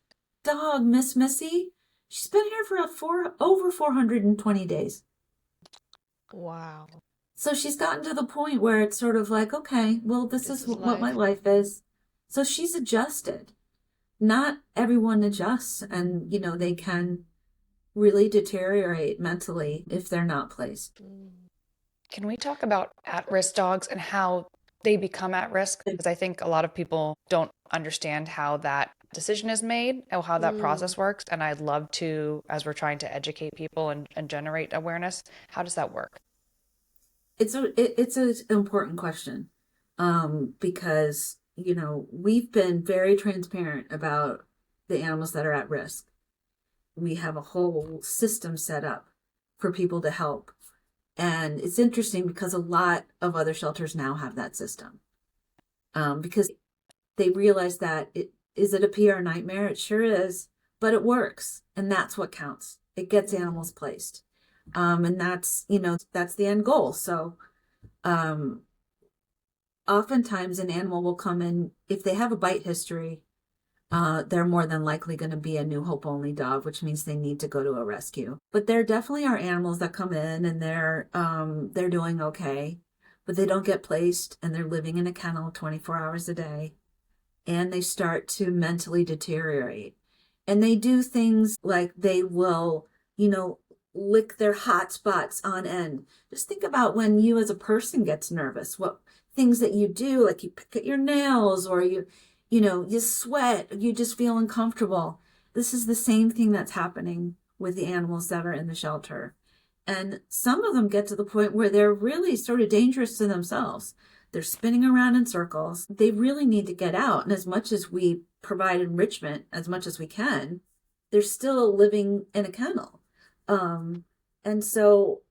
Speaker 1: dog, Miss Missy. She's been here for over 420 days.
Speaker 3: Wow.
Speaker 1: So she's gotten to the point where it's sort of like, okay, well, this is what my life is. So she's adjusted. not everyone adjusts, and they can really deteriorate mentally if they're not placed.
Speaker 2: Can we talk about at-risk dogs and how they become at risk? Because I think a lot of people don't understand how that decision is made or how that
Speaker 3: Mm.
Speaker 2: process works. And I'd love to, as we're trying to educate people and generate awareness, how does that work?
Speaker 1: It's an important question, because we've been very transparent about the animals that are at risk. We have a whole system set up for people to help. And it's interesting because a lot of other shelters now have that system, because they realize that is it a PR nightmare? It sure is, but it works. And that's what counts. It gets animals placed. And that's the end goal. So um, oftentimes an animal will come in, if they have a bite history, they're more than likely going to be a New Hope only dog, which means they need to go to a rescue. But there definitely are animals that come in and they're doing okay, but they don't get placed and they're living in a kennel 24 hours a day, and they start to mentally deteriorate. And they do things like they will, lick their hot spots on end. Just think about when you as a person gets nervous, what things that you do, like you pick at your nails, or you sweat, you just feel uncomfortable. This is the same thing that's happening with the animals that are in the shelter. And some of them get to the point where they're really sort of dangerous to themselves. They're spinning around in circles. They really need to get out. And as much as we provide enrichment as much as we can, they're still living in a kennel. And so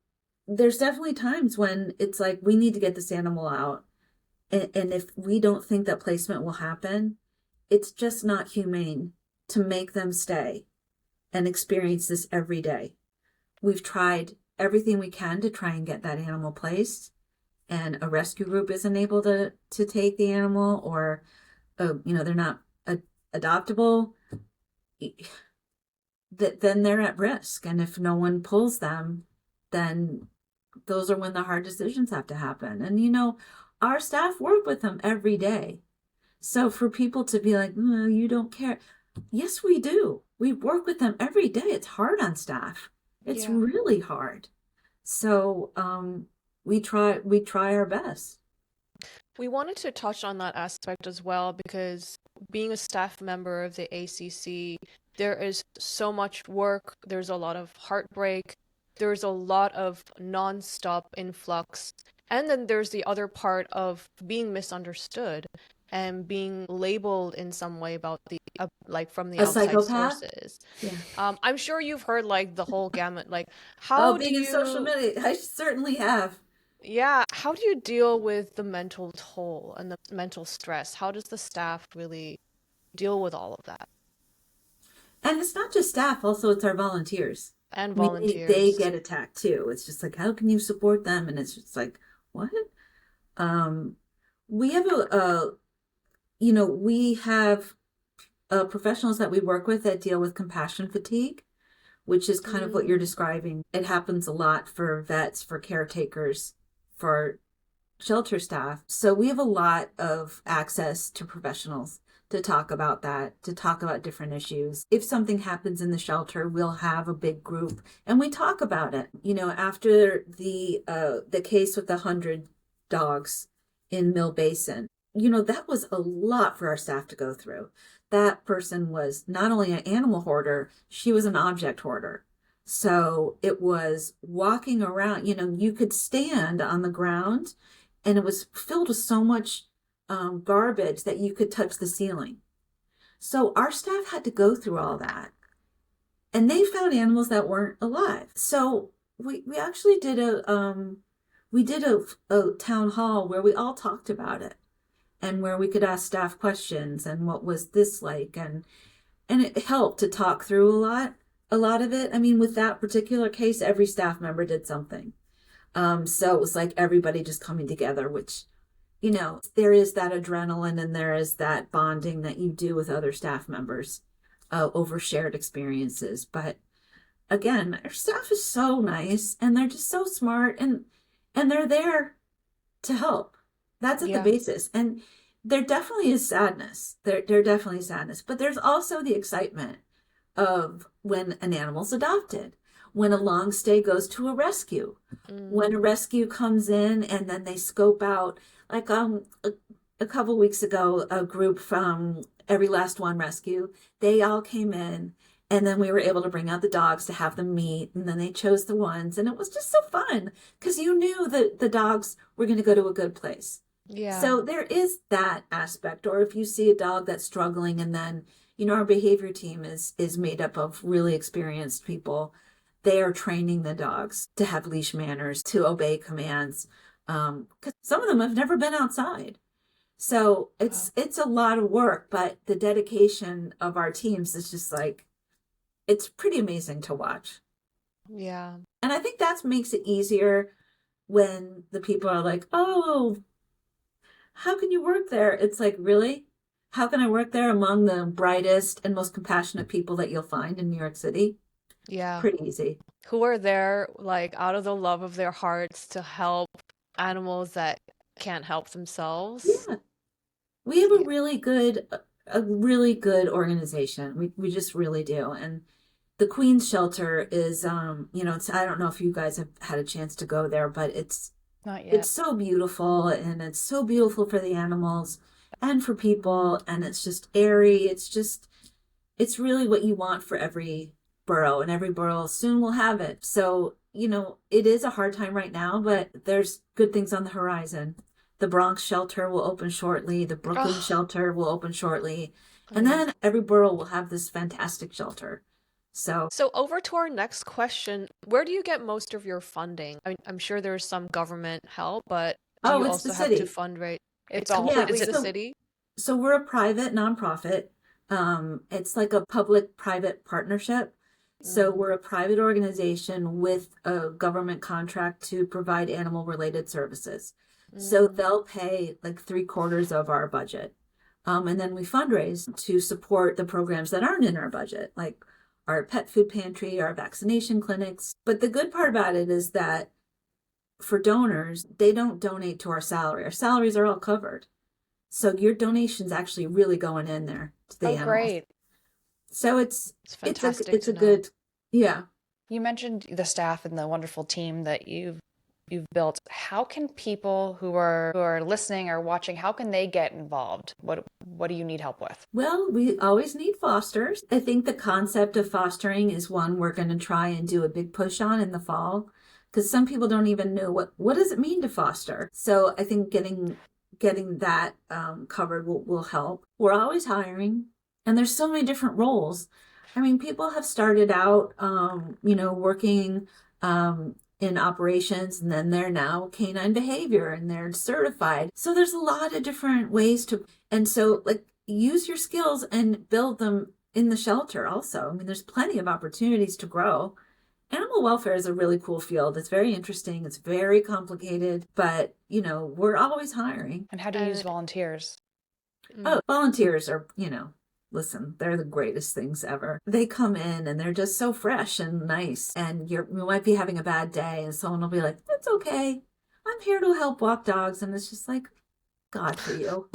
Speaker 1: there's definitely times when it's like, we need to get this animal out. And if we don't think that placement will happen, it's just not humane to make them stay and experience this every day. We've tried everything we can to try and get that animal placed, and a rescue group isn't able to take the animal, or they're not adoptable, then they're at risk. And if no one pulls them, then those are when the hard decisions have to happen. And our staff work with them every day. So for people to be like, "Oh, you don't care," yes, we do. We work with them every day. It's hard on staff. It's
Speaker 3: Yeah.
Speaker 1: really hard. So we try our best.
Speaker 3: We wanted to touch on that aspect as well because being a staff member of the ACC, there is so much work, there's a lot of heartbreak, there's a lot of non-stop influx, and then there's the other part of being misunderstood and being labeled in some way about like from the
Speaker 1: A
Speaker 3: outside
Speaker 1: psychopath?
Speaker 3: sources.
Speaker 1: Yeah.
Speaker 3: I'm sure you've heard like the whole gamut. Like,
Speaker 1: Oh,
Speaker 3: how do
Speaker 1: being in social
Speaker 3: you
Speaker 1: media, I certainly have.
Speaker 3: yeah, how do you deal with the mental toll and the mental stress? How does the staff really deal with all of that?
Speaker 1: And it's not just staff, also it's our volunteers.
Speaker 3: And
Speaker 1: I mean, they
Speaker 3: volunteers.
Speaker 1: get attacked too. It's just like, how can you support them? And it's just like, what? Um, we have we have professionals that we work with that deal with compassion fatigue, which is kind of what you're
Speaker 3: Mm,
Speaker 1: describing. It happens a lot for vets, for caretakers, for shelter staff. So we have a lot of access to professionals to talk about that, to talk about different issues. If something happens in the shelter, we'll have a big group and we talk about it. After the case with 100 dogs in Mill Basin, that was a lot for our staff to go through. That person was not only an animal hoarder, she was an object hoarder. So it was walking around, you could stand on the ground and it was filled with so much garbage that you could touch the ceiling. So our staff had to go through all that, and they found animals that weren't alive. So we actually did a town hall where we all talked about it, and where we could ask staff questions and what was this like, and it helped to talk through a lot of it. I mean, with that particular case, every staff member did something. So it was like everybody just coming together, which, there is that adrenaline and there is that bonding that you do with other staff members over shared experiences. But again, our staff is so nice and they're just so smart, and they're there to help. That's at the
Speaker 3: yeah.
Speaker 1: basis. And there definitely is sadness. There definitely is sadness, but there's also the excitement of when an animal's adopted, when a long stay goes to a rescue, when a rescue comes in and then they scope out, like a couple weeks ago, a group from Every Last One Rescue, they all came in and then we were able to bring out the dogs to have them meet, and then they chose the ones, and it was just so fun because you knew that the dogs were going to go to a good place.
Speaker 3: Yeah.
Speaker 1: So there is that aspect. Or if you see a dog that's struggling, and then, our behavior team is made up of really experienced people. They are training the dogs to have leash manners, to obey commands. Because some of them have never been outside. So it's a lot of work, but the dedication of our teams is just like, it's pretty amazing to watch.
Speaker 3: Yeah.
Speaker 1: And I think that makes it easier when the people are like, oh, how can you work there? It's like, really? How can I work there among the brightest and most compassionate people that you'll find in New York City?
Speaker 3: Yeah.
Speaker 1: Pretty easy.
Speaker 3: Who are there, like, out of the love of their hearts to help animals that can't help themselves.
Speaker 1: Yeah. We have
Speaker 3: Yeah.
Speaker 1: a really good organization. We just really do. And the Queen's Shelter is, it's, I don't know if you guys have had a chance to go there, but
Speaker 2: Not yet.
Speaker 1: it's so beautiful, and it's so beautiful for the animals and for people. And it's just airy. It's really what you want for every borough, and every borough soon will have it. So, it is a hard time right now, but there's good things on the horizon. The Bronx shelter will open shortly. The Brooklyn shelter will open shortly. And then every borough will have this fantastic shelter. So
Speaker 3: over to our next question. Where do you get most of your funding? I mean, I'm sure there's some government help, but do you
Speaker 1: it's
Speaker 3: also
Speaker 1: the
Speaker 3: have to
Speaker 1: city.
Speaker 3: fundraise?
Speaker 2: It's
Speaker 3: It's
Speaker 2: all
Speaker 3: completely
Speaker 1: Yeah,
Speaker 3: the city?
Speaker 1: So we're a private nonprofit. It's like a public-private partnership. So we're a private organization with a government contract to provide animal-related services. So they'll pay like 3/4 of our budget. And then we fundraise to support the programs that aren't in our budget, like our pet food pantry, our vaccination clinics. But the good part about it is that for donors, they don't donate to our salary. Our salaries are all covered. So your donation's actually really going in there to the animals.
Speaker 2: Great.
Speaker 1: So
Speaker 3: It's fantastic
Speaker 1: it's
Speaker 3: to
Speaker 1: a
Speaker 3: know.
Speaker 1: good, yeah.
Speaker 2: You mentioned the staff and the wonderful team that you've built. How can people who are listening or watching, how can they get involved? What do you need help with?
Speaker 1: Well, we always need fosters. I think the concept of fostering is one we're going to try and do a big push on in the fall, because some people don't even know what does it mean to foster. So I think getting that covered will help. We're always hiring, and there's so many different roles. I mean, people have started out, working in operations, and then they're now canine behavior, and they're certified. So there's a lot of different ways and so like, use your skills and build them in the shelter also. I mean, there's plenty of opportunities to grow. Animal welfare is a really cool field. It's very interesting. It's very complicated, but we're always hiring.
Speaker 2: And how do you use volunteers?
Speaker 1: Oh, volunteers are, listen, they're the greatest things ever. They come in and they're just so fresh and nice. And you might be having a bad day, and someone will be like, "That's okay. I'm here to help walk dogs." And it's just like, God for you.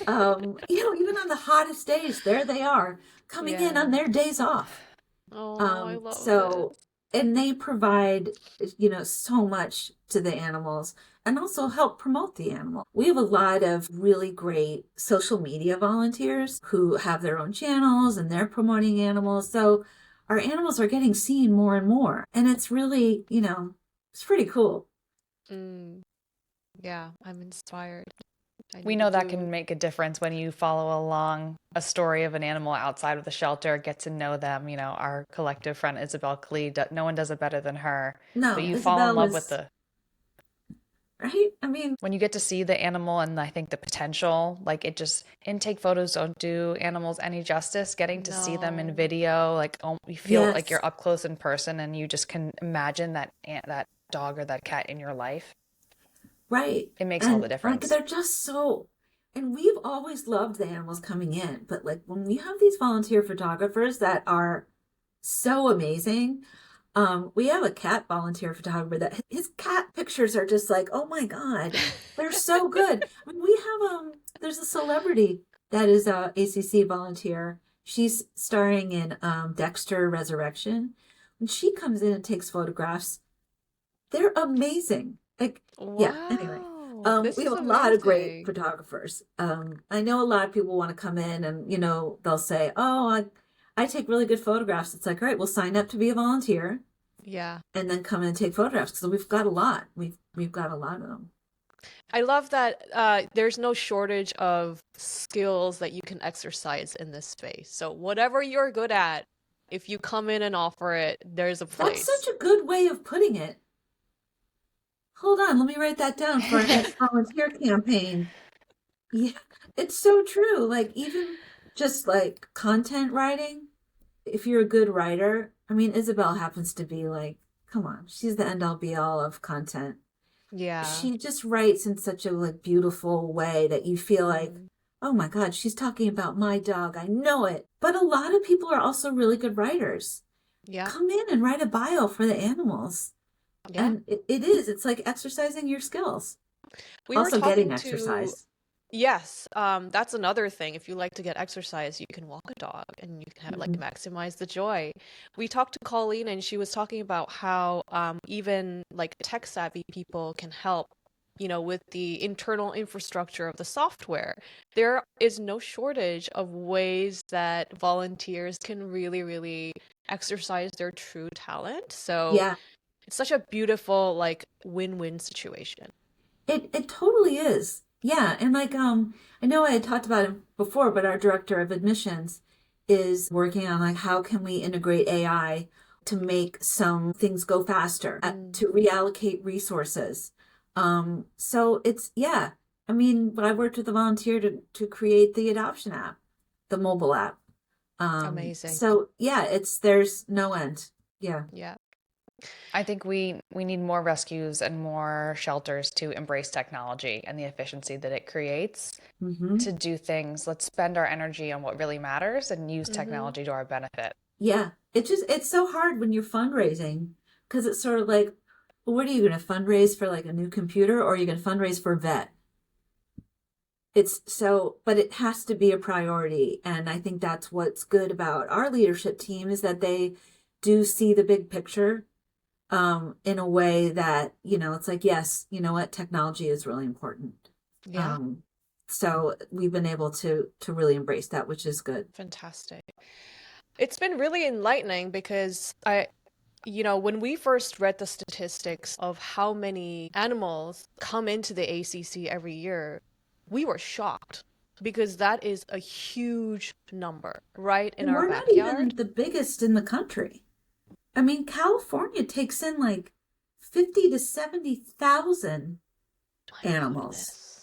Speaker 1: Even on the hottest days, there they are coming in on their days off.
Speaker 3: Oh, I love
Speaker 1: So, and they provide, so much to the animals, and also help promote the animal. We have a lot of really great social media volunteers who have their own channels, and they're promoting animals. So our animals are getting seen more and more. And it's really, it's pretty cool.
Speaker 3: Yeah, I'm inspired.
Speaker 2: We know that can make a difference when you follow along a story of an animal outside of the shelter, get to know them. Our collective friend Isabel Klee, no one does it better than her.
Speaker 1: No,
Speaker 2: but you fall in
Speaker 1: Isabel
Speaker 2: love
Speaker 1: is,
Speaker 2: with
Speaker 1: right? I mean,
Speaker 2: when you get to see the animal and I think the potential, like intake photos don't do animals any justice. Getting to see them in
Speaker 3: No.
Speaker 2: video, you feel like
Speaker 1: Yes.
Speaker 2: you're up close in person, and you just can imagine that dog or that cat in your life.
Speaker 1: Right.
Speaker 2: It makes all the difference.
Speaker 1: Like, they're just so, and we've always loved the animals coming in, but like when you have these volunteer photographers that are so amazing, We have a cat volunteer photographer that his cat pictures are just like, oh my God, they're so good. I mean, we have there's a celebrity that is a ACC volunteer. She's starring in Dexter Resurrection. When she comes in and takes photographs, they're amazing. Like, yeah, anyway.
Speaker 3: Wow, this
Speaker 1: We have
Speaker 3: is
Speaker 1: a lot of great
Speaker 3: amazing.
Speaker 1: photographers. I know a lot of people want to come in and, they'll say, oh, I take really good photographs. It's like, all right, we'll sign up to be a volunteer
Speaker 3: Yeah.
Speaker 1: and then come in and take photographs. So we've got a lot. We've got a lot of them.
Speaker 3: I love that there's no shortage of skills that you can exercise in this space. So whatever you're good at, if you come in and offer it, there's a
Speaker 1: That's
Speaker 3: place.
Speaker 1: such a good way of putting it. Hold on, let me write that down for our next volunteer campaign. Yeah, it's so true. Like, even just like content writing, if you're a good writer, I mean, Isabel happens to be like, come on, she's the end all be all of content.
Speaker 3: Yeah.
Speaker 1: She just writes in such a like beautiful way that you feel like, oh my God, she's talking about my dog. I know it. But a lot of people are also really good writers.
Speaker 3: Yeah.
Speaker 1: Come in and write a bio for the animals.
Speaker 3: Yeah.
Speaker 1: And it's like exercising your skills.
Speaker 3: We were
Speaker 1: Also
Speaker 3: talking
Speaker 1: getting
Speaker 3: to
Speaker 1: exercise.
Speaker 3: Yes, that's another thing. If you like to get exercise, you can walk a dog and you can like
Speaker 1: Mhm.
Speaker 3: maximize the joy. We talked to Colleen and she was talking about how even like tech savvy people can help, with the internal infrastructure of the software. There is no shortage of ways that volunteers can really, really exercise their true talent. So
Speaker 1: Yeah,
Speaker 3: it's such a beautiful like win-win situation.
Speaker 1: it totally is. Yeah, and like I know I had talked about it before, but our director of admissions is working on like how can we integrate AI to make some things go faster, to reallocate resources. So it's yeah. I mean, I worked with a volunteer to create the adoption app, the mobile app.
Speaker 3: Amazing.
Speaker 1: So yeah, there's no end. Yeah.
Speaker 3: Yeah.
Speaker 2: I think we need more rescues and more shelters to embrace technology and the efficiency that it creates
Speaker 1: Hmm.
Speaker 2: to do things. Let's spend our energy on what really matters and use
Speaker 3: Mm-hmm.
Speaker 2: technology to our benefit.
Speaker 1: Yeah. It's so hard when you're fundraising because it's sort of like, well, what are you going to fundraise for, like a new computer, or are you going to fundraise for a vet? It's so, but it has to be a priority. And I think that's what's good about our leadership team is that they do see the big picture in a way that, it's like, yes, you know what, technology is really important.
Speaker 3: Yeah.
Speaker 1: Um, so we've been able to really embrace that, which is good.
Speaker 3: Fantastic. It's been really enlightening because when we first read the statistics of how many animals come into the ACC every year, we were shocked because that is a huge number right in
Speaker 1: And
Speaker 3: our
Speaker 1: we're not
Speaker 3: backyard.
Speaker 1: even the biggest in the country. I mean, California takes in like 50 to 70,000
Speaker 3: My
Speaker 1: animals.
Speaker 3: goodness.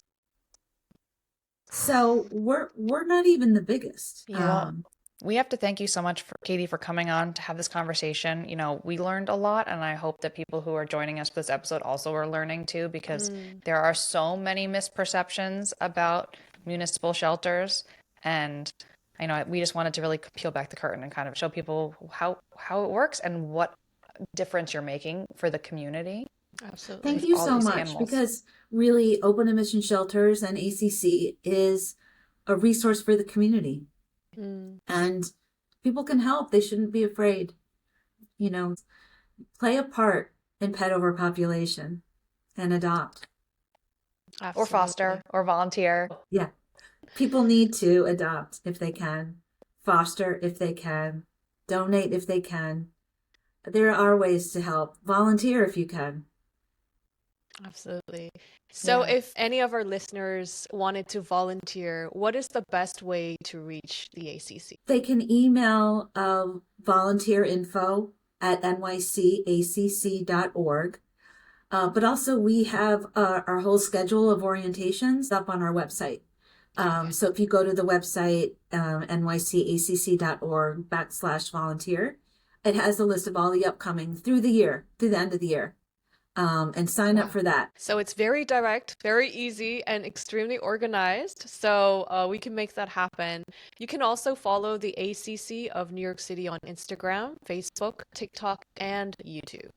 Speaker 1: So we're not even the biggest.
Speaker 3: Yeah.
Speaker 2: Well, we have to thank you so much, Katie, for coming on to have this conversation. We learned a lot, and I hope that people who are joining us for this episode also are learning too, because there are so many misperceptions about municipal shelters, and I know we just wanted to really peel back the curtain and kind of show people how it works and what difference you're making for the community.
Speaker 3: Absolutely.
Speaker 1: Thank
Speaker 2: with
Speaker 1: you
Speaker 2: all
Speaker 1: so
Speaker 2: these
Speaker 1: much
Speaker 2: animals.
Speaker 1: because really open admission shelters and ACC is a resource for the community. And people can help. They shouldn't be afraid. Play a part in pet overpopulation and adopt.
Speaker 2: Or
Speaker 3: Absolutely.
Speaker 2: foster or volunteer.
Speaker 1: Yeah. People need to adopt if they can, foster if they can, donate if they can. There are ways to help. Volunteer if you can.
Speaker 3: Absolutely. So,
Speaker 1: Yeah.
Speaker 3: if any of our listeners wanted to volunteer, what is the best way to reach the ACC?
Speaker 1: They can email volunteer info at nycacc.org. But also we have our whole schedule of orientations up on our website. So if you go to the website, nycacc.org/volunteer, it has a list of all the upcoming through the end of the year. and sign up
Speaker 3: Wow.
Speaker 1: for that.
Speaker 3: So it's very direct, very easy, and extremely organized. So we can make that happen. You can also follow the ACC of New York City on Instagram, Facebook, TikTok, and YouTube.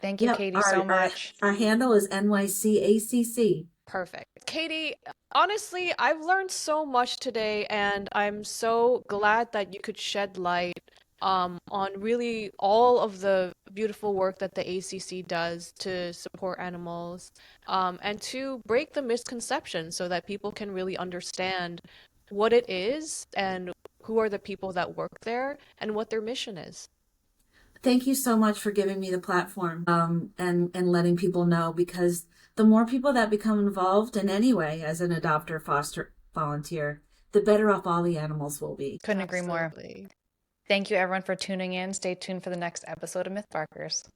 Speaker 2: Thank you,
Speaker 1: Yep,
Speaker 2: Katie, so much.
Speaker 1: our handle is NYCACC.
Speaker 3: Perfect. Katie, honestly, I've learned so much today, and I'm so glad that you could shed light on really all of the beautiful work that the ACC does to support animals, and to break the misconceptions so that people can really understand what it is and who are the people that work there and what their mission is.
Speaker 1: Thank you so much for giving me the platform, and letting people know, because the more people that become involved in any way as an adopter, foster, volunteer, the better off all the animals will be.
Speaker 2: Couldn't agree more.
Speaker 3: Absolutely.
Speaker 2: Thank you, everyone, for tuning in. Stay tuned for the next episode of Mythbarkers.